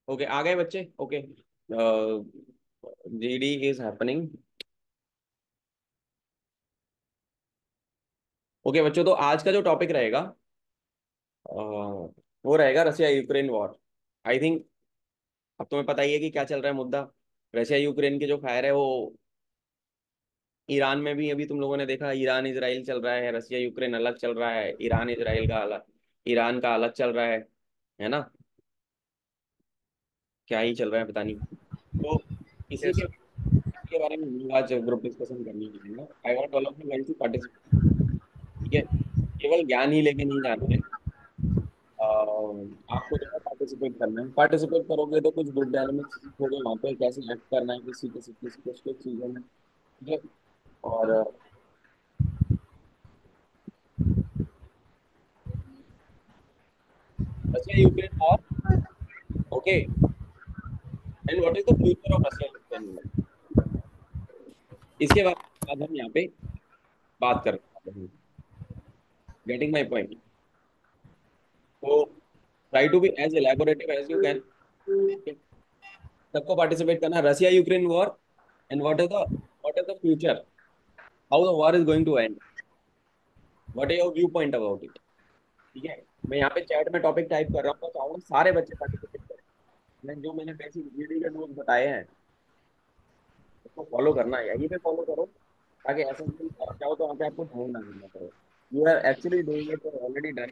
Okay, आ गए बच्चे। Okay, GD is happening. Okay बच्चों, तो आज का जो टॉपिक रहेगा वो रहेगा Russia Ukraine war. I think अब तुम्हें पता ही है कि क्या चल रहा है मुद्दा। रशिया यूक्रेन के जो फायर है वो ईरान में भी अभी तुम लोगों ने देखा, ईरान इजराइल चल रहा है, रशिया यूक्रेन अलग चल रहा है, ईरान इजराइल का अलग, ईरान का अलग चल रहा है ना। क्या ही चल रहा है पता नहीं। तो इसी Yes, के बारे में हम लोग आज ग्रुप डिस्कशन करने के लिए I want all of you guys to participate. ठीक है, केवल ज्ञान ही लेके नहीं जाना है। आपको जो है पार्टिसिपेट करना है। पार्टिसिपेट करोगे तो कुछ ग्रुप डायनामिक्स सीखोगे, वहाँ पे कैसे एक्ट करना है किसी किसी किसी कुछ कुछ चीज़ों में। ठीक है। और Russia Ukraine war. Okay, and what is the future of Russia Ukraine war, इसके बारे में आज हम यहाँ पे बात कर रहे हैं। Getting my point. तो try to be as elaborative as you can. सबको पार्टिसिपेट करना। Russia Ukraine war and what is the future, how the war is going to end, what is your view point about it. ठीक है। मैं यहाँ पे chat में topic type कर रहा हूँ, तो चाहूंगा सारे बच्चे पार्टिसिपेट करें। मैंने बेसिक रीडिंग के नोट्स बताए हैं उसको फॉलो करना है, यहीं पे फॉलो करो, ताकि ऐसा नहीं जाओ तो वहाँ पे आपको ढूंढ ना करना पड़े। You are actually doing it already done.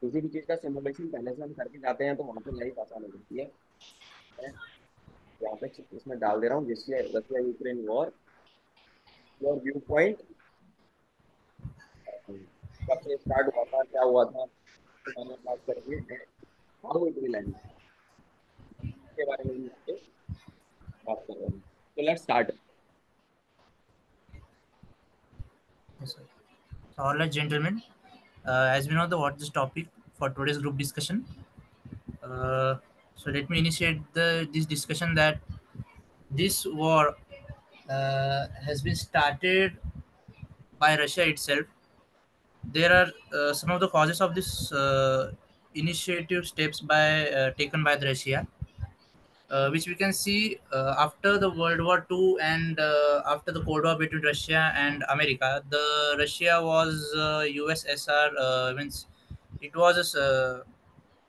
किसी भी चीज़ का सिमुलेशन पहले से हम करके जाते हैं तो वहाँ पे लाइफ आसान हो जाती है। मैं यहाँ पे इसमें डाल दे रहा हूँ Russia Russia Ukraine war, your view point, कब से स्टार्ट हुआ था, क्या हुआ था, तो मैंने बात करेंगे हाउ इट विल एंड के बारे में भी यहाँ पे बात कर रहे हैं। तो let's start. yes, sir. So, all right, gentlemen. As we know, what is topic for today's group discussion. Uh, so let me initiate this discussion that this war has been started by Russia itself. There are some of the causes of this initiative steps by taken by the Russia, which we can see after the World War II and after the Cold War between Russia and America. The Russia was USSR, means it was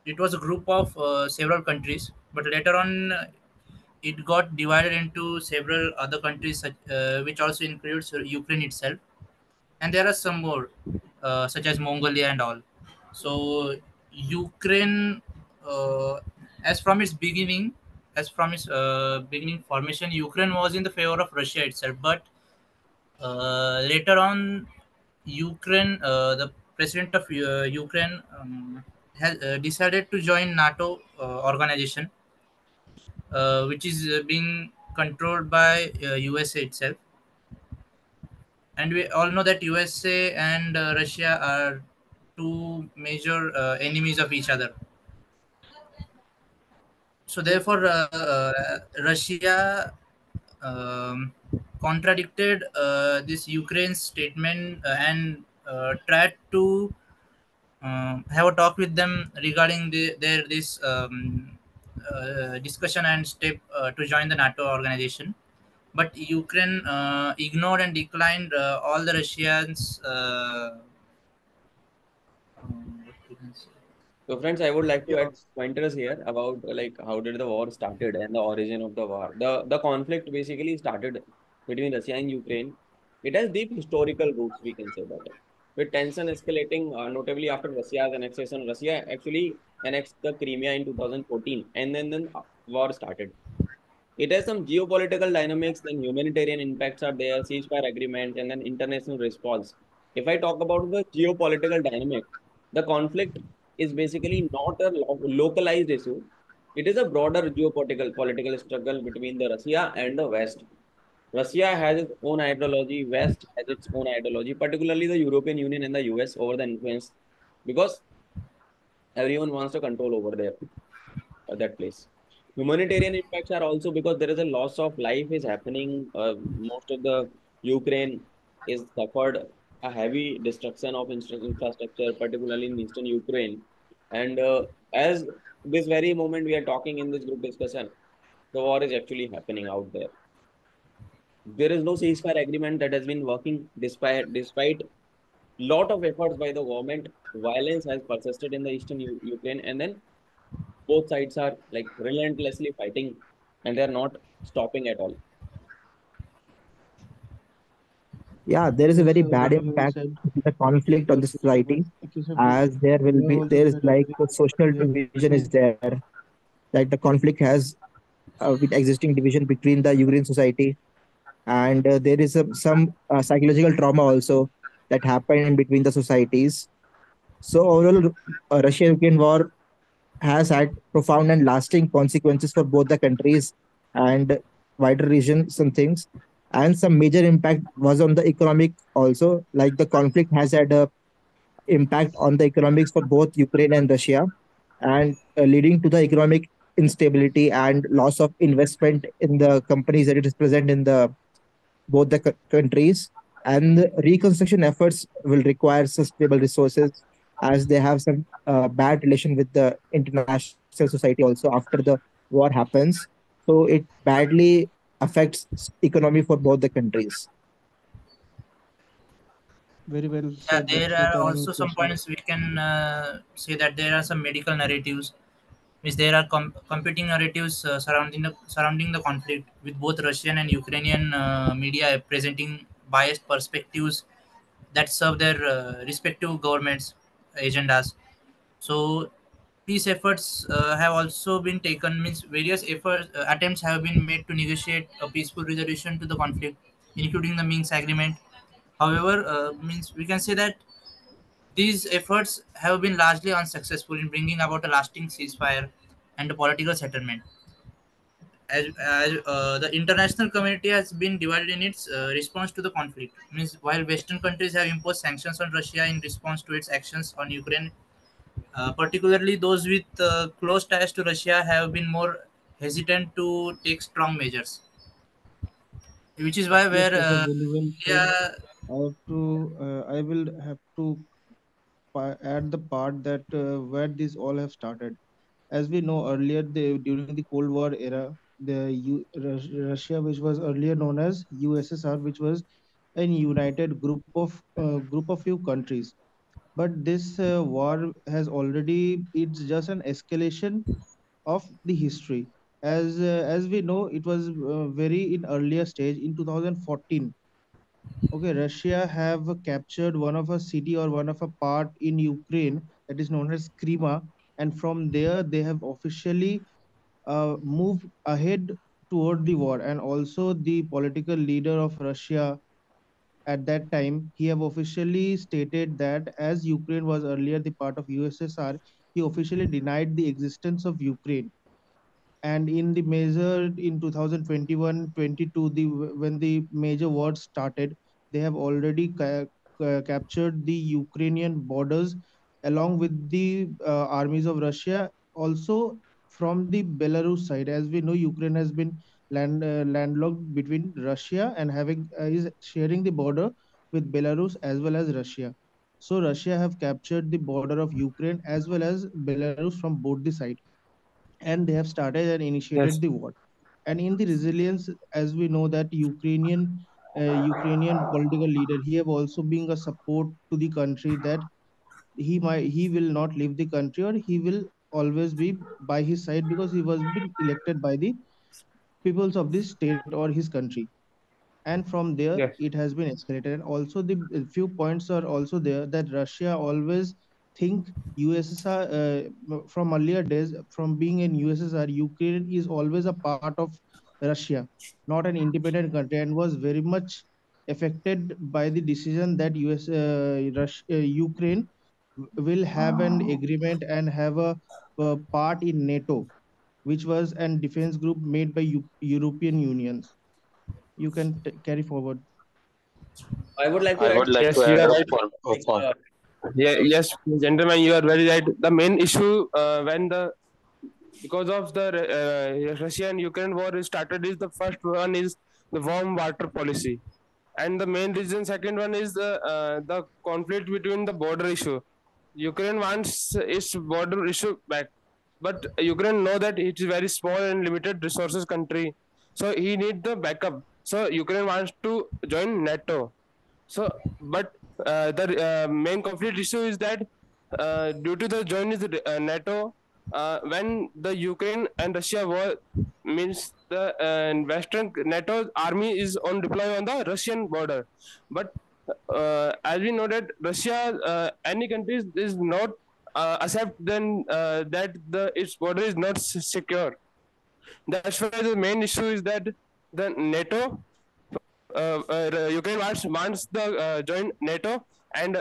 it was a group of several countries, but later on it got divided into several other countries, which also includes Ukraine itself, and there are some more, such as Mongolia and all. So Ukraine, uh, as from its beginning, as from its beginning formation, Ukraine was in the favor of Russia itself. But later on, Ukraine, the president of Ukraine, has decided to join NATO organization, which is being controlled by USA itself. And we all know that USA and Russia are two major enemies of each other. So therefore, Russia contradicted this Ukraine's statement and tried to have a talk with them regarding their this discussion and step to join the NATO organization. But Ukraine ignored and declined all the Russians. What we can say. So friends, I would like to Yeah. add pointers here about like how did the war started and the origin of the war. The conflict basically started between Russia and Ukraine. It has deep historical roots, we can say that. With tension escalating notably after Russia's annexation. Russia actually annexed the Crimea in 2014, and then war started. It has some geopolitical dynamics, then humanitarian impacts are there, ceasefire agreement, and then international response. If I talk about the geopolitical dynamic, the conflict is basically not a localized issue. It is a broader geopolitical political struggle between the Russia and the West. Russia has its own ideology, West has its own ideology, particularly the European Union and the US over the influence, because everyone wants to control over there that place. Humanitarian impacts are also because there is a loss of life is happening. Most of the Ukraine is suffered a heavy destruction of infrastructure, particularly in eastern Ukraine. And as this very moment we are talking in this group discussion, the war is actually happening out there. There is no ceasefire agreement that has been working despite lot of efforts by the government. Violence has persisted in the eastern Ukraine, and then both sides are like relentlessly fighting, and they are not stopping at all. Yeah, there is a Yes, very bad very well impact said. of the conflict on the But society, excessively, as there will you have be also there is said like a everything. social We have division is to, there, like the conflict has with existing division between the Ukraine society, and there is some psychological trauma also that happened in between the societies. So overall, Russia-Ukraine war has had profound and lasting consequences for both the countries and wider region. Some things and some major impact was on the economic also. Like the conflict has had a impact on the economics for both Ukraine and Russia, and leading to the economic instability and loss of investment in the companies that it is present in the both the countries. And the reconstruction efforts will require sustainable resources, as they have some bad relation with the international society also after the war happens. So it badly affects economy for both the countries. very well Yeah, said, there are Akshita and also some Prashant. points we can say that there are some medical narratives. Means there are competing narratives surrounding the conflict, with both Russian and Ukrainian media presenting biased perspectives that serve their respective governments' agendas. So peace efforts have also been taken. Means various efforts attempts have been made to negotiate a peaceful resolution to the conflict, including the Minsk agreement. However, means we can say that these efforts have been largely unsuccessful in bringing about a lasting ceasefire and a political settlement. As the international community has been divided in its response to the conflict. Means while Western countries have imposed sanctions on Russia in response to its actions on Ukraine, particularly those with close ties to Russia have been more hesitant to take strong measures. Which is why Yes, where Prashant, very well said. India, I will have to add the part that where this all have started. As we know earlier, during the Cold War era, Russia, which was earlier known as USSR, which was a united group of few countries. But this war has already, it's just an escalation of the history. As we know, it was very in earlier stage in 2014. Okay, Russia have captured one of a city or one of a part in Ukraine that is known as Crimea, and from there they have officially moved ahead toward the war. And also the political leader of Russia at that time, he have officially stated that as Ukraine was earlier the part of USSR, he officially denied the existence of Ukraine. And in the major in 2021-22, when the major wars started, they have already captured the Ukrainian borders along with the armies of Russia. Also from the Belarus side, as we know, Ukraine has been landlocked between Russia and having is sharing the border with Belarus as well as Russia. So Russia have captured the border of Ukraine as well as Belarus from both the sides, and they have started and initiated Yes. the war. And in the resilience, as we know that Ukrainian political leader, he have also been a support to the country that he will not leave the country, or he will always be by his side, because he was been elected by the peoples of this state or his country. And from there Yes. it has been escalated. And also the few points are also there that Russia always think USSR, from earlier days, from being in USSR, Ukraine is always a part of Russia, not an independent country, and was very much affected by the decision that Ukraine will have an agreement and have a part in NATO, which was an defense group made by European unions. You can carry forward. I would like to I add would like Yes, to you add are up right. like Yeah, yes, gentlemen, you are very right. The main issue when the because of the Russia and Ukraine war is started is the first one is the warm water policy, and the main reason second one is the conflict between the border issue. Ukraine wants its border issue back, but Ukraine know that it is very small and limited resources country, so he need the backup. So Ukraine wants to join NATO. So, but the main conflict issue is that due to the joining the NATO, when the Ukraine and Russia war, means the Western NATO army is on deploy on the Russian border, but as we know that Russia, any country is not accept then that the its border is not secure. That's why the main issue is that the NATO, Ukraine wants the join NATO, and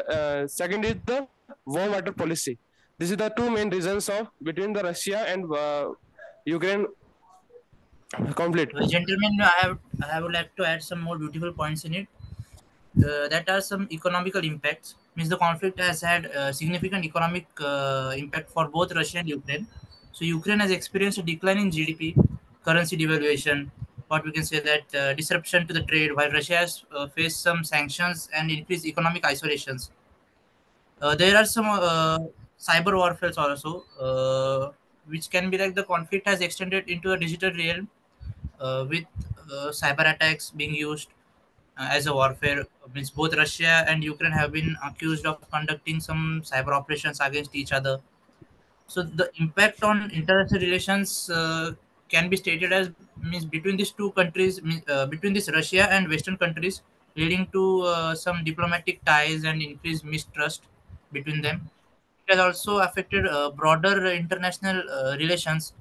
second is the warm water policy. This is the two main reasons of between the Russia and Ukraine conflict. Well, gentlemen, I would like to add some more beautiful points in it. That are some economical impacts. Means the conflict has had significant economic impact for both Russia and Ukraine. So Ukraine has experienced a decline in GDP, currency devaluation. What we can say that disruption to the trade, while Russia has faced some sanctions and increased economic isolations. There are some cyber warfare also, which can be like the conflict has extended into a digital realm with cyber attacks being used as a warfare. Means both Russia and Ukraine have been accused of conducting some cyber operations against each other. So the impact on international relations can be stated as means between these two countries, between this Russia and Western countries, leading to some diplomatic ties and increased mistrust between them. It has also affected broader international relations.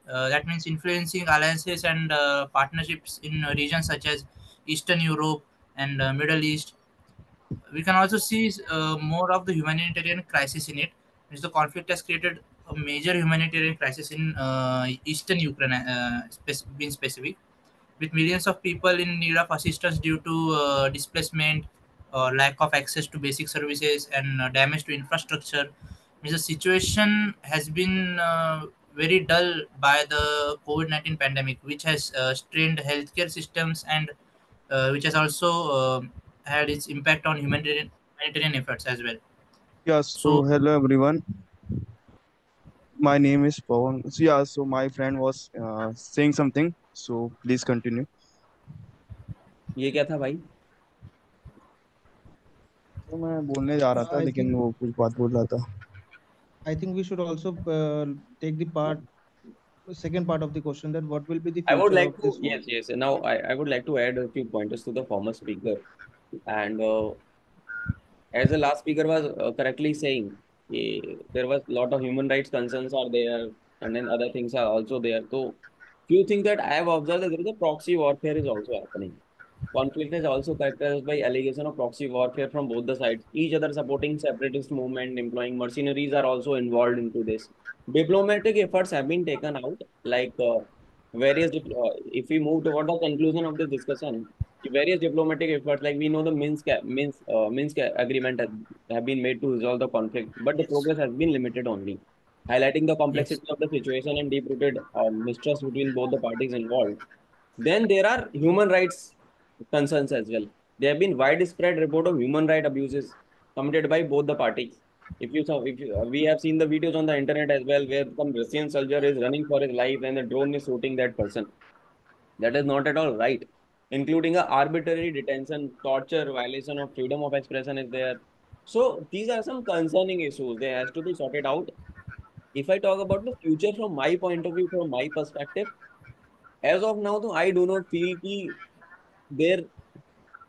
That means influencing alliances and partnerships in regions such as Eastern Europe and Middle East. We can also see more of the humanitarian crisis in it, which the conflict has created a major humanitarian crisis in Eastern Ukraine, being specific, with millions of people in need of assistance due to displacement, lack of access to basic services, and damage to infrastructure. Means the situation has been very dull by the COVID-19 pandemic, which has strained healthcare systems and which has also had its impact on humanitarian efforts as well. Yeah, so So, hello everyone. My name is Pawan. So yeah, so my friend was saying something. So please continue. ये क्या था भाई? तो मैं बोलने जा रहा था I लेकिन think वो कुछ बात बोल रहा था. we should also take the second part of the question, that what will be the I would future like of to, this war. yes, yes. Now I would like to add a few pointers to the former speaker. And as the last speaker was correctly saying, there was a lot of human rights concerns are there, and then other things are also there. So few things that I have observed that there is a proxy warfare is also happening. Conflict is also characterized by allegation of proxy warfare from both the sides. Each other supporting separatist movement, employing mercenaries are also involved into this. Diplomatic efforts have been taken out, like if we move toward the conclusion of this discussion, various diplomatic efforts, like we know the Minsk agreement have been made to resolve the conflict, but the yes, progress has been limited only, highlighting the yes, complexity of the situation and deep-rooted mistrust between both the parties involved. Then there are human rights concerns as well. There have been widespread report of human right abuses committed by both the parties. We have seen the videos on the internet as well, where some Russian soldier is running for his life and the drone is shooting that person. That is not at all right. Including a arbitrary detention, torture, violation of freedom of expression is there. So these are some concerning issues. They has to be sorted out. If I talk about the future from my point of view, from my perspective, as of now, though, I do not feel that there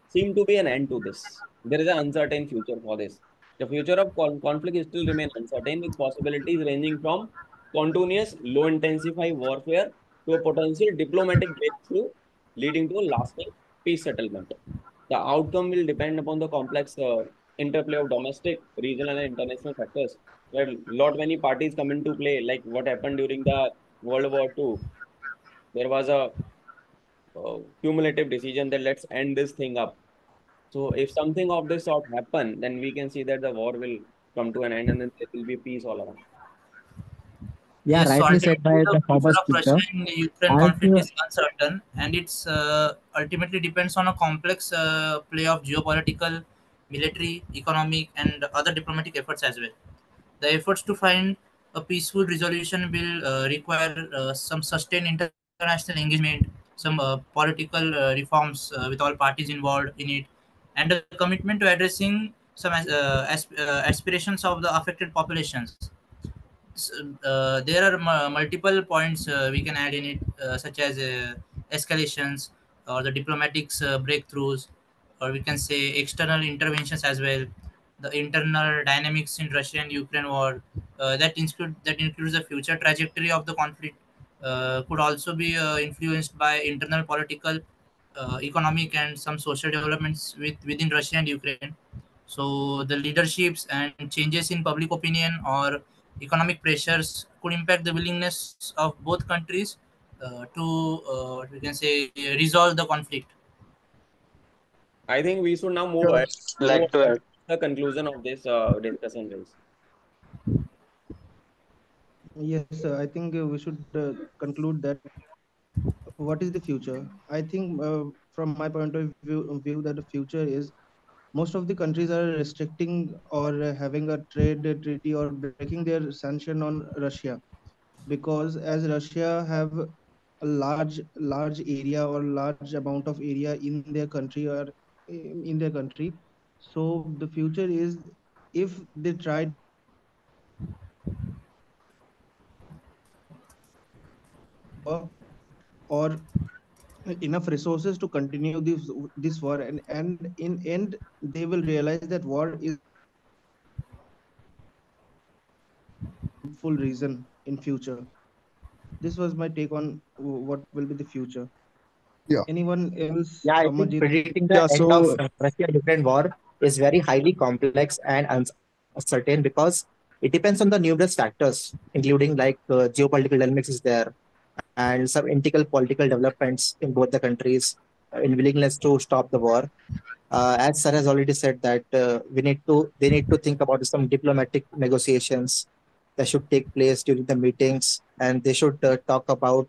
seem to be an end to this. There is an uncertain future for this. The future of conflict still remains uncertain, with possibilities ranging from continuous low-intensity warfare to a potential diplomatic breakthrough leading to a lasting peace settlement. The outcome will depend upon the complex interplay of domestic, regional, and international factors, where lot many parties come into play, like what happened during the World War II. There was a cumulative decision that let's end this thing up. So if something of this sort happen, then we can see that the war will come to an end and then there will be peace all around. Yeah, yes. So rightly said ultimately, by the the future former of Russia speaker. and Ukraine As conflict is uncertain, and it's ultimately depends on a complex play of geopolitical, military, economic, and other diplomatic efforts as well. The efforts to find A peaceful resolution will require some sustained international engagement, some political reforms with all parties involved in it, and a commitment to addressing some aspirations of the affected populations. There are multiple points we can add in it, such as escalations or the diplomatics breakthroughs, or we can say external interventions as well. The internal dynamics in Russia and Ukraine war that includes the future trajectory of the conflict could also be influenced by internal political, economic, and some social developments within Russia and Ukraine. So the leaderships and changes in public opinion or economic pressures could impact the willingness of both countries to what we can say resolve the conflict. I think we should now Yeah. move Like to ahead add. to the conclusion of this discussion, guys. Yes, I think we should conclude that what is the future? I think from my point of view that the future is most of the countries are restricting or having a trade treaty or breaking their sanction on Russia, because as Russia have a large area or large amount of area in their country or in their country. So the future is, if they try to or enough resources to continue this war, and in end they will realize that war is full reason in future. This was my take on what will be the future. Yeah. Anyone else? Yeah, I think Amarjit? predicting the Yeah. end of So Russia-Ukraine war is very highly complex and uncertain because it depends on the numerous factors, including like geopolitical dynamics is there and some internal political developments in both the countries in willingness to stop the war. As Sir has already said that they need to think about some diplomatic negotiations that should take place during the meetings, and they should talk about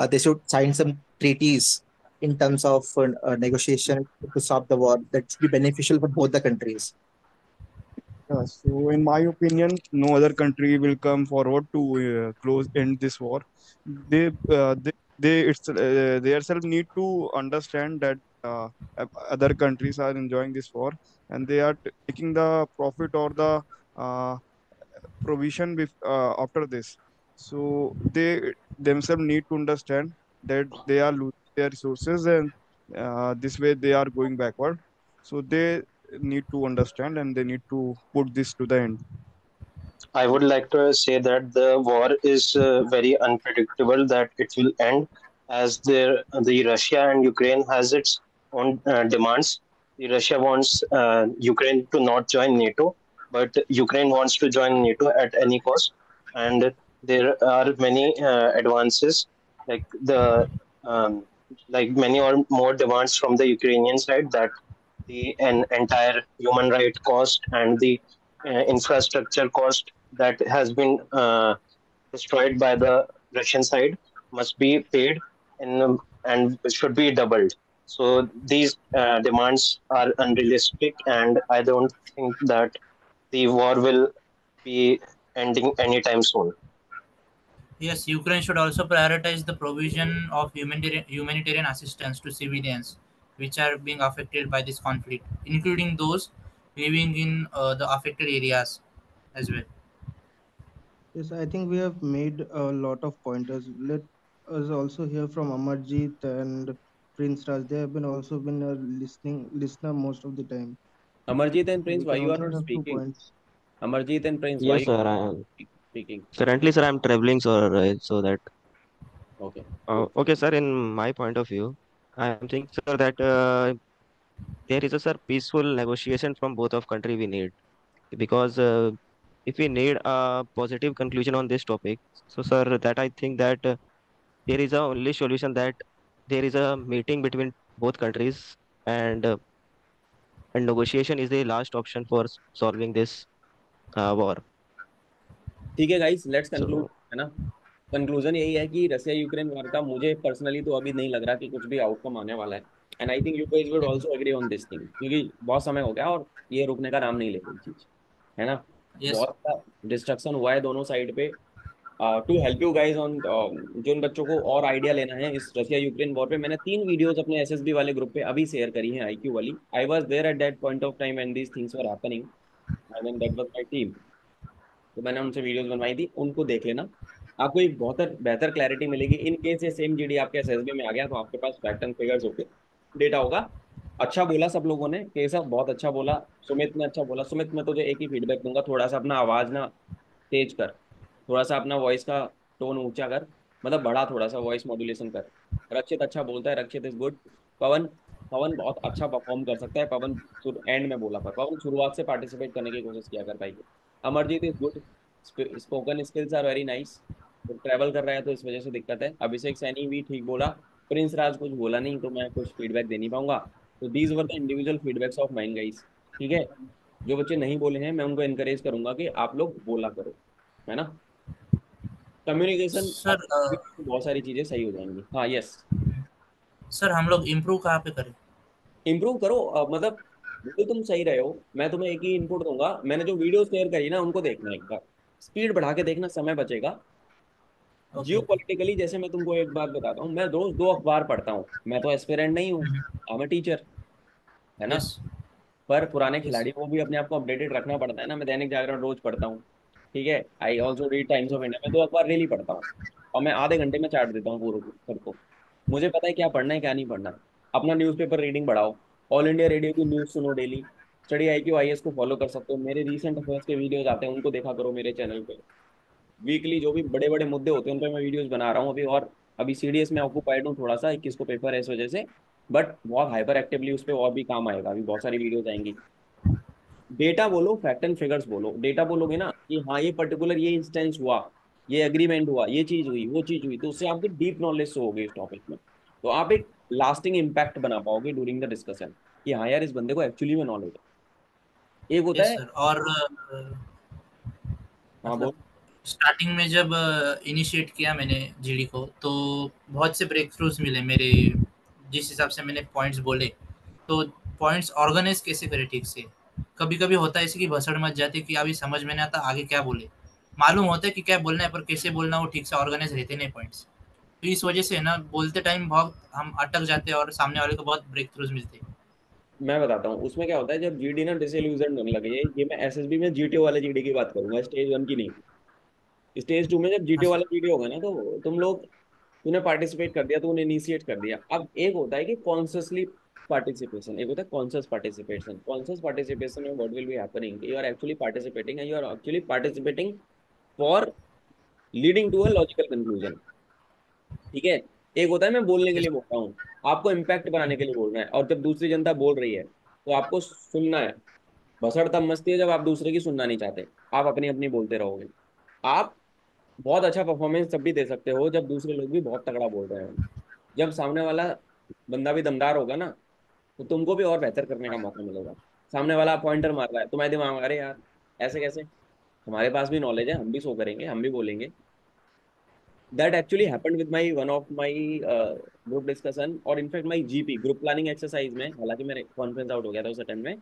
they should sign some treaties in terms of negotiation to stop the war that should be beneficial for both the countries. yeah, so in my opinion, no other country will come forward to close end this war. They themselves need to understand that other countries are enjoying this war, and they are taking the profit or the uh, provision after this. So they themselves need to understand that they are losing their resources, and this way they are going backward. So they need to understand and they need to put this to the end. I would like to say that the war is very unpredictable. That it will end as the Russia and Ukraine has its own demands. The Russia wants Ukraine to not join NATO, but Ukraine wants to join NATO at any cost. And there are many advances, like the um, like many or more demands from the Ukrainian side, that the an entire human right cost and the infrastructure cost that has been destroyed by the Russian side must be paid and should be doubled. So these demands are unrealistic, and I don't think that the war will be ending anytime soon. Yes, Ukraine should also prioritize the provision of humanitarian assistance to civilians which are being affected by this conflict, including those living in the affected areas as well. Yes, I think we have made a lot of pointers. Let us also hear from Amarjit and Prince Raj. They have been also been a listener most of the time. Amarjit and So Prince, we why can you are also not have two speaking? points. Amarjit and Prince, why Yes, you sir. are I not am speaking? currently, sir. I'm traveling, sir. So that Okay, good. okay, sir. In my point of view, I am thinking, sir, that there is a sir peaceful negotiation from both of country we need because if we need a positive conclusion on this topic, so sir, that I think that there is a only solution that there is a meeting between both countries and uh, and negotiation is the last option for solving this war. ठीक है guys, let's conclude, So है ना। Conclusion यही है कि Russia Ukraine war का मुझे personally तो अभी नहीं लग रहा कि कुछ भी आउटकम आने वाला है। And I think you guys would also agree on this thing, क्योंकि बहुत समय हो गया और ये रुकने का नाम नहीं ले रही चीज, है ना। यस बहुत डिस्ट्रक्शन हुआ है दोनों साइड पे। To help you guys on, जो इन बच्चों को और आइडिया लेना है इस रशिया यूक्रेन वॉर पे, मैंने 3 वीडियोस अपने एसएसबी वाले ग्रुप पे अभी शेयर करी हैं, आईक्यू वाली। I was there at that point of time when these things were happening, I mean that was my team. तो मैंने उनसे वीडियोस बनवाई थी, उनको देख लेना, आपको एक बहुत बेहतर क्लैरिटी मिलेगी। इन केस ये सेम जीडी आपके एसएसबी में आ गया तो आपके पास फैक्ट एंड फिगर्स होके डेटा होगा। अच्छा बोला सब लोगों ने, केसा बहुत अच्छा बोला, सुमित ने अच्छा बोला। सुमित, मैं तुझे एक ही फीडबैक दूंगा, थोड़ा सा अपना आवाज ना तेज कर, थोड़ा सा अपना वॉइस का टोन ऊंचा कर, मतलब बढ़ा थोड़ा सा वॉइस मॉड्यूलेशन कर। रक्षित अच्छा बोलता है, रक्षित इज गुड। पवन, पवन बहुत अच्छा परफॉर्म कर सकता है। पवन एंड में बोला, पर पवन शुरुआत से पार्टिसिपेट करने की कोशिश किया कर भाई। Amarjeet is good, spoken skills are very nice. तो ट्रैवल कर रहा है तो इस वजह से दिक्कत है। अभिषेक सैनी भी ठीक बोला। प्रिंस राज कुछ बोला नहीं तो मैं कुछ फीडबैक दे नहीं पाऊंगा। तो these were the individual feedbacks of mind guys, ठीक है। जो बच्चे नहीं बोले हैं मैं उनको एनकरेज करूंगा कि आप लोग बोला करो, है ना। Communication sir. बहुत सारी चीजें सही हो जाएंगी। हाँ, यस। सर हम लोग इम्प्रूव कहाँ पे करें? इम्प्रूव करो, मतलब बिल्कुल तुम सही रहे हो। मैं तुम्हें एक ही इनपुट दूंगा, मैंने जो वीडियो शेयर करी ना उनको देखना एक बार, स्पीड बढ़ा के देखना, समय बचेगा। ओके जियो ओके। पॉलिटिकली, जैसे मैं तुमको एक बात बताता हूँ, मैं रोज 2 अखबार पढ़ता हूँ। मैं तो एस्पिरेंट नहीं हूँ, आई एम टीचर, है ना। यस पर पुराने यस। खिलाड़ी को भी अपने आप को अपडेटेड रखना पड़ता है ना। मैं दैनिक जागरण रोज पढ़ता हूँ, ठीक है। I also read times of India, मैं 2 अखबार डेली पढ़ता हूँ। और मैं आधे घंटे में चाट देता हूँ पूरे सबको। मुझे पता है क्या पढ़ना है क्या नहीं पढ़ना। अपना न्यूज़पेपर रीडिंग बढ़ाओ, ऑल इंडिया रेडियो की न्यूज़ सुनो डेली, स्टडी IQ IAS को फॉलो कर सकते हो। मेरे रीसेंट अफेयर्स के वीडियोज आते हैं, उनको देखा करो मेरे चैनल पे। वीकली जो भी बड़े बड़े मुद्दे होते हैं उन पर मैं वीडियोज बना रहा हूँ अभी। और अभी CDS में ऑक्यूपाइड हूँ थोड़ा सा, 21 को पेपर है इस वजह से। बट बहुत हाइपर एक्टिवली उस पर और भी काम आएगा, अभी बहुत सारी वीडियोज आएंगी। डेटा बोलो, फैक्ट एंड फिगर्स बोलो। डेटा बोलोगे ना कि हाँ ये पर्टिकुलर ये इंस्टेंस हुआ, ये एग्रीमेंट हुआ, ये चीज हुई, वो चीज हुई, तो उससे आपकी डीप नॉलेज से होगी इस टॉपिक में। तो आप एक लास्टिंग इम्पैक्ट बना पाओगे ड्यूरिंग द डिस्कशन कि हाँ यार इस बंदे को एक्चुअली में नॉलेज है। एक होता यस है। सर। और हाँ मतलब बोल। स्टार्टिंग में जब इनिशिएट किया मैंने जीडी को, तो बहुत से ब्रेक थ्रूज मिले मेरे, जिस हिसाब से मैंने पॉइंट्स बोले। तो पॉइंट्स ऑर्गेनाइज कैसे करें ठीक से? कभी कभी होता है ऐसे कि भसड़ मच जाती है कि अभी समझ में नहीं आता आगे क्या बोले। मालूम होता है कि क्या बोलना है पर कैसे बोलना, वो ठीक से ऑर्गेनाइज रहते नहीं पॉइंट्स। तो इस वजह से ना बोलते टाइम बहुत हम अटक जाते हैं और सामने वाले को बहुत ब्रेक थ्रूज मिलते हैं। मैं बताता हूँ उसमें क्या होता है। जब जीडी ना डिसइल्यूजन होने लगे, ये मैं एसएसबी में जीटीओ वाले जीडी की बात करूंगा, स्टेज 1 की नहीं। स्टेज 2 में जब हाँ जीटीओ सर। वाला जीडी होगा ना, तो तुम लोग, तूने पार्टिसिपेट कर दिया, तूने इनिशिएट कर दिया। अब एक होता है कि कॉन्शियसली पार्टिसिपेशन, एक होता है कॉन्शियस पार्टिसिपेशन। कॉन्शियस पार्टिसिपेशन में what will be happening, you are actually participating and you are actually participating for leading to a logical conclusion, ठीक है। एक होता है मैं बोलने के यस लिए बोल रहा हूँ, आपको इम्पैक्ट बनाने के लिए बोल रहे हैं, और जब दूसरी जनता बोल रही है तो आपको सुनना है। भसड़ तब मचती है जब आप दूसरे की सुनना नहीं चाहते, आप अपनी अपनी बोलते रहोगे। आप बहुत अच्छा परफॉर्मेंस तब भी दे सकते हो जब दूसरे लोग भी बहुत तगड़ा बोल रहे हो। जब सामने वाला बंदा भी दमदार होगा ना, तो तुमको भी और बेहतर करने का मौका मिलेगा। सामने वाला पॉइंटर मार रहा है, तुम्हारे दिमाग में अरे यार ऐसे कैसे, हमारे पास भी नॉलेज है, हम भी शो करेंगे, हम भी बोलेंगे। That actually happened with my one of my group discussion, और in fact my GP group planning exercise में। हालांकि मेरे कॉन्फ्रेंस आउट हो गया था उस अटेम्प्ट में।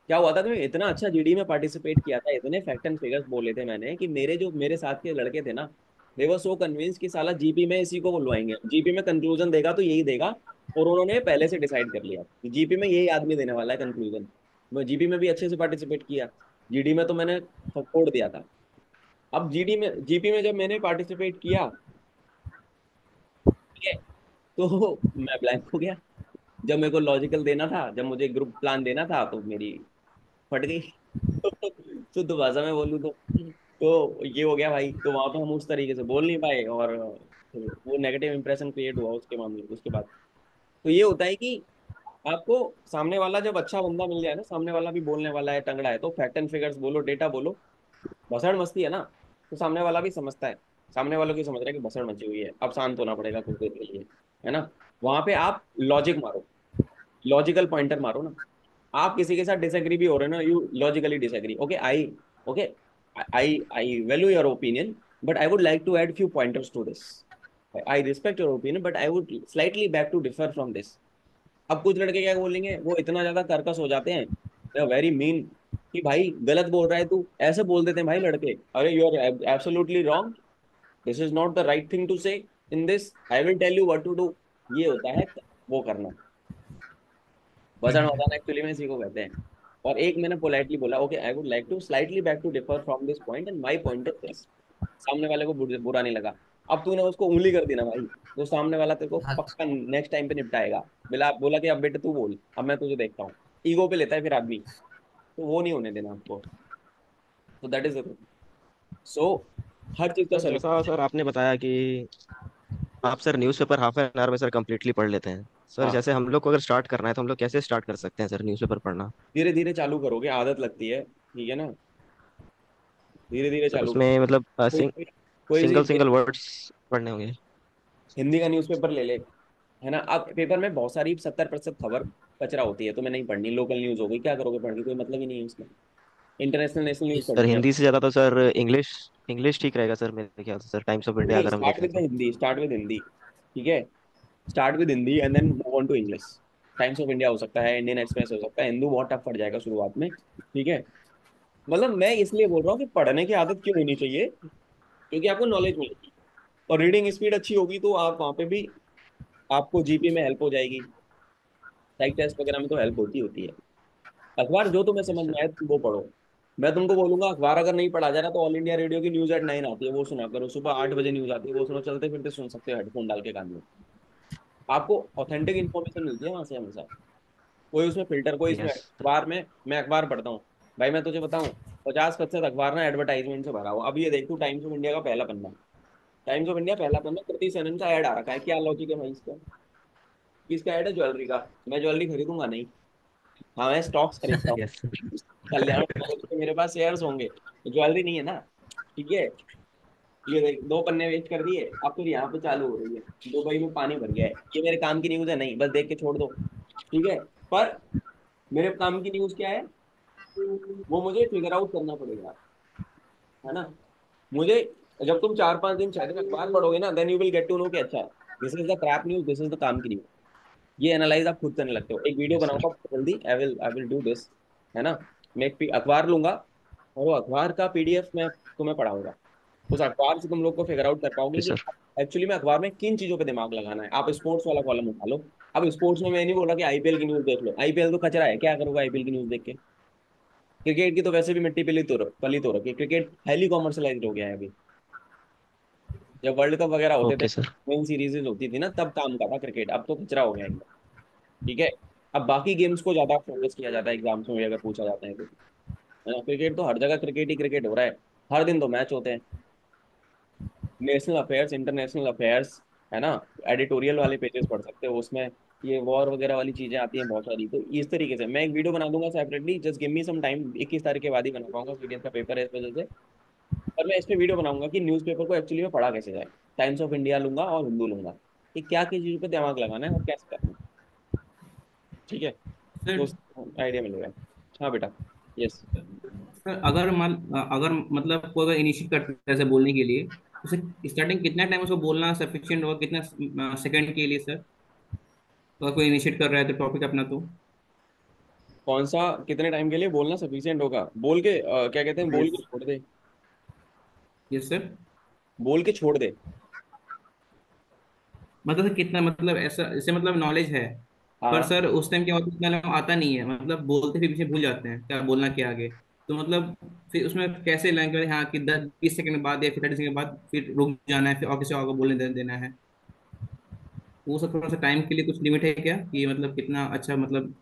क्या हुआ था कि मैं इतना अच्छा जीडी में पार्टिसिपेट किया था, इतने फैक्ट एंड फिगर्स बोले थे मैंने, कि मेरे जो मेरे साथ के लड़के थे ना, दे वर सो कन्विंस कि साला जीपी में इसी को बुलवाएंगे, जीपी में कंक्लूजन देगा तो यही देगा। और उन्होंने पहले से डिसाइड कर लिया कि जीपी में यही आदमी देने वाला है कंक्लूजन। मैं जीपी में भी अच्छे से पार्टिसिपेट किया, जीडी में तो मैंने फोड़ दिया था। अब जीडी में, जीपी में जब मैंने पार्टिसिपेट किया, ठीक है, तो मैं ब्लैंक हो गया। जब मेरे को लॉजिकल देना था, जब मुझे ग्रुप प्लान देना था, तो मेरी फट गई। शुद्ध भाषा में बोलूँ तो ये हो गया भाई। तो वहां पे हम उस तरीके से बोल नहीं पाए, और वो नेगेटिव इंप्रेशन क्रिएट हुआ उसके मामले उसके बाद। तो ये होता है कि आपको सामने वाला जब अच्छा बंदा मिल जाए ना, सामने वाला भी बोलने वाला है, तंगड़ा है, तो फैक्ट एंड फिगर्स बोलो, डेटा बोलो। भसड़ मस्ती है ना, तो सामने वाला भी समझता है, सामने वालों की समझ रहा है कि भसड़ मची हुई है, अब शांत होना पड़ेगा कुछ देर के लिए, है ना। वहां पे आप लॉजिक मारो, लॉजिकल पॉइंटर मारो ना। आप किसी के साथ डिसएग्री भी हो रहे हो ना, you logically disagree, okay I, okay, I value your opinion, but I would like to add few pointers to this. I respect your opinion but I would slightly back to differ from this. अब कुछ लड़के क्या बोलेंगे, वो इतना ज्यादा कर्कश हो जाते हैं, दे आर वेरी मीन, कि भाई गलत बोल रहा है तू, ऐसे बोल देते हैं भाई लड़के, अरे you are absolutely wrong, this is not the right thing to say in this, I will tell you what to do. ये होता है वो करना, वजन वजन एक्चुअली में इसी को कहते हैं। और एक मैंने पोलाइटली बोला, okay I would like to slightly back to differ from this point and my point is this. सामने वाले को बुरा नहीं लगा। अब तूने उसको उंगली कर दी ना भाई, तो सामने वाला तेरे को हाँ पक्का नेक्स्ट टाइम पे निपटाएगा। बोला बोला कि अब बेटे तू बोल, अब मैं तुझे देखता हूँ। ईगो पे लेता है फिर आदमी, तो वो नहीं होने देना आपको। तो दैट इज सो हर चीज का सर जैसा सोल्यूशन। सर आपने बताया कि आप sir newspaper half an hour में सर कंप्लीटली पढ़ लेते हैं। सर हाँ, जैसे हम लोग को अगर स्टार्ट करना है तो हम लोग कैसे स्टार्ट कर सकते हैं सर न्यूज़पेपर पढ़ना? धीरे धीरे चालू करोगे, आदत लगती है, ठीक है ना, धीरे धीरे सर चालू उसमें मतलब कोई कोई सिंगल सी सिंगल वर्ड्स पढ़ने होंगे? हिंदी का न्यूज़पेपर ले ले, है ना। अब पेपर में बहुत सारी 70% खबर कचरा होती है, तुम्हें नहीं पढ़नी, लोकल न्यूज हो गई, क्या करोगे पढ़ के, कोई मतलब ही नहीं है उसमें। इंटरनेशनल नेशनल न्यूज सर पढ़नी है। हिंदी से ज़्यादा तो सर इंग्लिश इंग्लिश ठीक रहेगा सर मेरे ख्याल से। सर टाइम्स ऑफ इंडिया नहीं, अगर हम स्टार्ट देखें विद द तो। हिंदी, स्टार्ट विद हिंदी, ठीक है। Start with Hindi and then move on to English. Times of India हो सकता है, इंडियन एक्सप्रेस हो सकता है, हिंदू बहुत टफ पड़ जाएगा शुरुआत में, ठीक है। मतलब मैं इसलिए बोल रहा हूँ कि पढ़ने की आदत क्यों होनी चाहिए, क्योंकि आपको नॉलेज मिलेगी, और रीडिंग स्पीड अच्छी होगी तो आप वहाँ पे भी आपको जीपी में हेल्प हो जाएगी, टाइप टेस्ट वगैरह में तो हेल्प होती है। अखबार जो तुम्हें ओके समझ में सर। आए तुम वो पढ़ो। मैं तुमको बोलूंगा अखबार अगर नहीं पढ़ा जा रहा तो ऑल इंडिया रेडियो की न्यूज एट 9 आती है, वो सुना करो, सुबह 8 बजे न्यूज आती है, वो सुनो, चलते फिरते सुन सकते हो हेडफोन डाल के कान में। आपको ऑथेंटिक इन्फॉर्मेशन मिलती है वहां से हमेशा। कोई उसमें फिल्टर, कोई इसमें यस। अखबार में, मैं अखबार पढ़ता हूँ भाई, मैं तुझे बताऊँ, 50% अखबार ना एडवर्टाइजमेंट से भरा हुआ। अब ये देख तू, टाइम्स ऑफ इंडिया का पहला पन्ना, टाइम्स ऑफ इंडिया पहला पन्ना, कृति सेनन का ऐड आ रखा है, क्या लॉजिक है भाई इसका। किसका ऐड है, ज्वेलरी का। मैं ज्वेलरी खरीदूंगा नहीं। हाँ, मैं स्टॉक्स खरीदता हूँ, यस सर। कल्याण ज्वेलर्स के मेरे पास शेयर्स होंगे, ज्वेलरी नहीं है ना, ठीक है। ये देख, 2 पन्ने वेस्ट कर दिए, अब फिर यहाँ पे चालू हो रही है, दुबई में पानी भर गया है, ये मेरे काम की न्यूज है नहीं, बस देख के छोड़ दो, ठीक है। पर मेरे काम की न्यूज क्या है, वो मुझे फिगर आउट करना पड़ेगा, है ना। मुझे, जब तुम 4-5 दिन 6 दिन अखबार पढ़ोगे ना, then you will get to know कि अच्छा, this is the crap news, this is the काम की न्यूज। ये एनालाइज आप खुद करने लगते हो। एक वीडियो यस सर। बनाऊंगा जल्दी, आई विल डू दिस, है ना। मैं एक अखबार लूंगा, और वो अखबार का पीडीएफ मैं तुम्हें पढ़ाऊंगा। उस अखबार से तुम लोग को फिगर आउट कर पाओगे ओके कि सर। एक्चुअली में अखबार में किन चीजों पे दिमाग लगाना है। आप स्पोर्ट्स वाला कॉलम उठा लो। अब स्पोर्ट्स में मैं नहीं बोला कि आईपीएल की न्यूज देख लो, आईपीएल तो कचरा है, क्या करोगे आईपीएल की न्यूज देख के। क्रिकेट की तो वैसे भी मिट्टी पली तो रखी है, क्रिकेट हाईली कॉमर्शलाइज्ड हो गया है अभी। जब वर्ल्ड कप वगैरह होते थे, ओके सर। मेन सीरीज होती थी ना, तब काम का था क्रिकेट, अब तो कचरा हो गया एकदम, ठीक है। अब बाकी गेम्स को ज्यादा फोकस किया जाता है एग्जाम्स में भी अगर पूछा जाता है तो, है ना। क्रिकेट तो हर जगह क्रिकेट ही क्रिकेट हो रहा है, हर दिन तो मैच होते हैं। नेशनल अफेयर्स, इंटरनेशनल अफेयर्स, है ना, एडिटोरियल वाले पेजेस पढ़ सकते हो उसमें, ये वॉर वगैरह वाली चीजें आती हैं बहुत सारी। तो इस तरीके से मैं एक वीडियो बना दूंगा separately, just give me some time, 21 तारीख के बाद ही बना पाऊंगा, पीडीएफ का पेपर है इस वजह से। पर मैं इस पे वीडियो बनाऊंगा कि न्यूज़पेपर को एक्चुअली में पढ़ा कैसे जाए। टाइम्स ऑफ इंडिया लूंगा और हिंदू लूंगा, कि क्या किस चीज़ पे दिमाग लगाना है और कैसे करना है, ठीक है। सर। तो आइडिया मिलेगा। हाँ बेटा, यस। सर अगर मतलब कोई अगर इनिशिएट करता है ऐसे बोलने के लिए, तो सर स्टार्टिंग कितना टाइम उसको बोलना सफिशिएंट होगा, कितना सेकंड के लिए सर, अगर कोई इनिशिएट कर रहा है तो टॉपिक अपना तो। कौन सा, कितने टाइम के लिए बोलना सफिशियंट होगा, बोल के क्या कहते हैं, बोल के यस। छोड़ दे, यस सर। बोल के छोड़ दे। मतलब सर कितना, मतलब ऐसा इससे मतलब नॉलेज है, पर हाँ, सर उस टाइम क्या होता है इतना लोग आता नहीं है, मतलब बोलते फिर पीछे भूल जाते हैं क्या बोलना क्या आगे। तो मतलब फिर उसमें कैसे लाइन करें, हाँ कि 10-20 सेकंड बाद या फिर 30 सेकंड बाद फिर रुक जाना है, फिर और किसी और को बोलने देना है। वो सब थोड़ा सा टाइम के लिए कुछ लिमिट है क्या, कि मतलब कितना अच्छा मतलब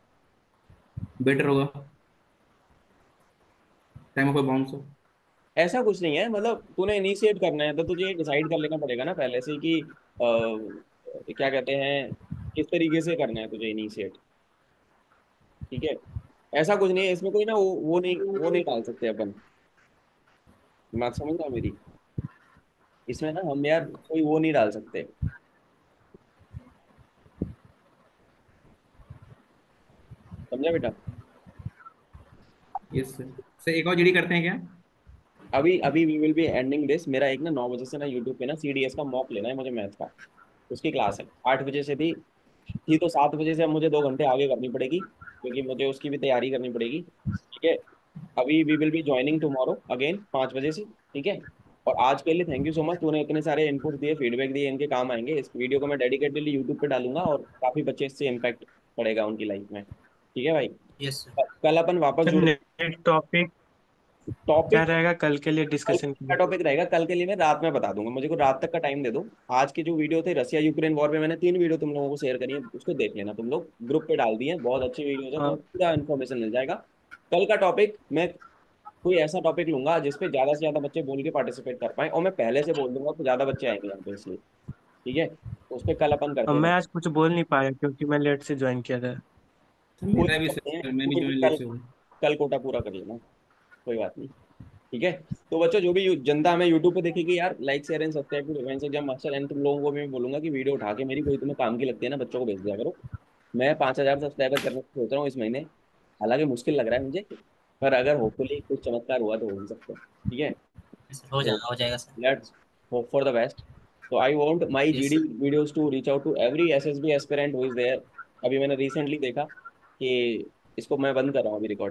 बेटर होगा, टाइम ऑफ बाउंड सर। ऐसा कुछ नहीं है, मतलब तूने इनिशिएट करना है तो तुझे डिसाइड कर लेना पड़ेगा ना पहले से कि क्या कहते हैं, किस तरीके से करना है तुझे इनिशिएट, ठीक है। ऐसा कुछ नहीं है इसमें, कोई ना वो नहीं डाल सकते अपन, बात समझ रहा मेरी। इसमें ना हम यार कोई वो नहीं डाल सकते, समझा बेटा। Yes sir. सर एक और जीडी करते हैं क्या? अभी अभी we will be ending this, मेरा एक ना 9 बजे से ना यूट्यूब पे ना सीडीएस का मॉक लेना है मुझे, मैथ का, उसकी क्लास है। 8 बजे से थी तो 7 बजे से अब मुझे 2 घंटे आगे करनी पड़ेगी, क्योंकि मुझे उसकी भी तैयारी करनी पड़ेगी, ठीक है। अभी we will be joining tomorrow again 5 बजे से, ठीक है। और आज के लिए थैंक यू सो मच, तूने इतने सारे इनपुट दिए, फीडबैक दिए, इनके काम आएंगे। इस वीडियो को मैं डेडिकेटली यूट्यूब पे डालूंगा और काफी बच्चे इससे इम्पैक्ट पड़ेगा उनकी लाइफ में, ठीक है भाई। Yes sir. कल अपन वापस सर जुड़। नेक्स्ट टॉपिक क्या टॉपिक रहेगा कल के लिए कल डिस्कशन के का लिए? टॉपिक रहेगा, कल के लिए मैं रात में बता दूंगा, मुझे को रात तक का टाइम दे दो। आज की जो वीडियो थे रसिया यूक्रेन वॉर पे, मैंने 3 वीडियो तुम लोगों को शेयर करी है, उसको देख लेना तुम लोग, ग्रुप पे डाल दिए, बहुत अच्छी वीडियो है, हाँ तुम्हें पूरा इन्फॉर्मेशन मिल जाएगा। कल का टॉपिक मैं कोई ऐसा टॉपिक लूंगा जिसपे ज्यादा से ज्यादा बच्चे बोल के पार्टिसिपेट कर पाए, और मैं पहले से बोल दूंगा तो ज्यादा बच्चे आएंगे यहाँ पे, इसलिए ठीक है। तो उस पर कल अपन करते मैं हैं। आज कुछ बोल नहीं पाया क्योंकि मैं लेट से ज्वाइन किया था। सर कोई मेरा भी दिक्कत नहीं है, सर, मैं भी जो है कल लेट से हूँ। कल कोटा पूरा कर लेना, कोई बात नहीं, ठीक है। तो बच्चों, जो भी जनता हमें यूट्यूब पे देखेगी यार, like share and subscribe to defence exam master, and तुम लोगों को भी मैं बोलूंगा कि वीडियो उठा के मेरी कोई तुम्हें काम की लगती है ना, बच्चों को भेज दिया करो। मैं 5,000 सब्सक्राइबर करने की सोच रहा हूँ इस महीने, हालांकि मुश्किल लग रहा है मुझे, पर अगर होपफुली कुछ चमत्कार हुआ तो हो भी सकता है, ठीक है। तो हो जाएगा sir. let's hope for the best. So I want my yes GD videos to reach out to every SSB aspirant who is there. अभी मैंने recently देखा कि इसको मैं बंद कर रहा हूँ अभी रिकॉर्डिंग।